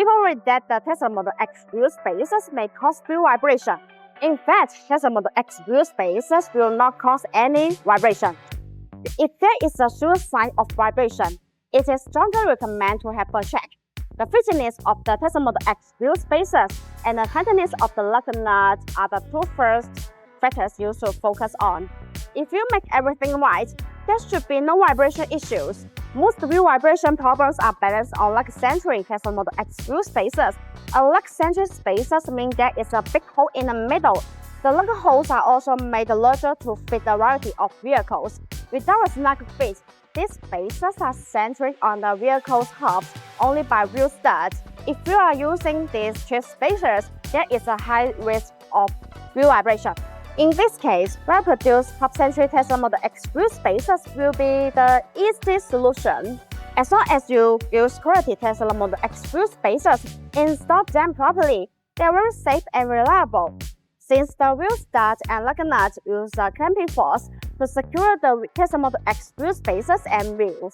People read that the Tesla Model X wheel spaces may cause wheel vibration. In fact, Tesla Model X wheel spaces will not cause any vibration. If there is a sure sign of vibration, it is strongly recommended to have a check. The fitness of the Tesla Model X wheel spaces and the tightness of the lug nut are the two first factors you should focus on. If you make everything right, there should be no vibration issues. Most wheel vibration problems are balanced on lug-centric Tesla Model X wheel spaces. A lug-centric spaces mean there is a big hole in the middle. The lug holes are also made larger to fit a variety of vehicles. Without a snug fit, these spaces are centered on the vehicle's hubs only by wheel studs. If you are using these cheap spaces, there is a high risk of wheel vibration. In this case, well-produced hub-centric Tesla Model X wheel spaces will be the easiest solution. As long as you use quality Tesla Model X wheel spaces and install them properly, they are very safe and reliable. Since the wheel stud and lug nut use a clamping force to secure the Tesla Model X wheel spaces and wheels.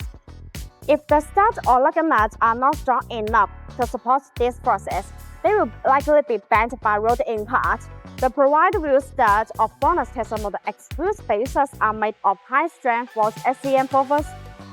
If the stud or lug nuts are not strong enough to support this process, they will likely be bent by road impact. The provided wheel studs of BONOSS Tesla Model X wheel spaces are made of high-strength forged SCM performance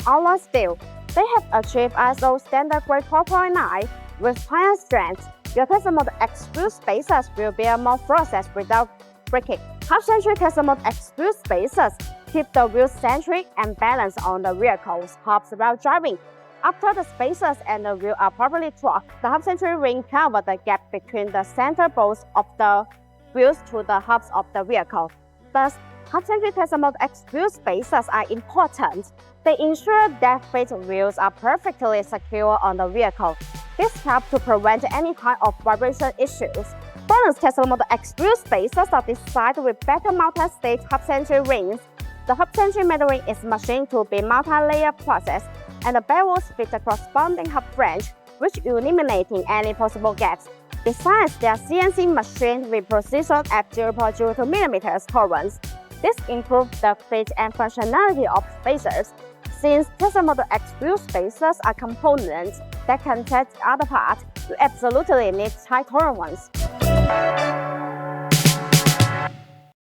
alloy steel. They have achieved ISO standard grade 4.9 with higher strength. Your Tesla Model X wheel spaces will bear more forces without breaking. Hub-centric Tesla Model X wheel spaces keep the wheel centric and balanced on the vehicle's hubs while driving. After the spaces and the wheel are properly torqued, the hub-centric ring covers the gap between the center bolts of the wheels to the hubs of the vehicle. Thus, hub-centric Tesla Model X wheel spaces are important. They ensure that fit wheels are perfectly secure on the vehicle. This helps to prevent any kind of vibration issues. BONOSS Tesla Model X wheel spaces are designed with better multi-stage hub-centric rings. The hub-centric metal ring is machined to be multi-layer process, and the bevel's fit the corresponding hub flange, which eliminating any possible gaps. Besides, they are CNC machined with precision at 0.02 mm tolerance. This improves the fit and functionality of spacers. Since Tesla Model X wheel spacers are components that can take other parts, you absolutely need high tolerance.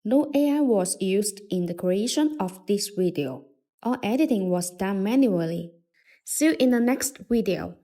No AI was used in the creation of this video. All editing was done manually. See you in the next video.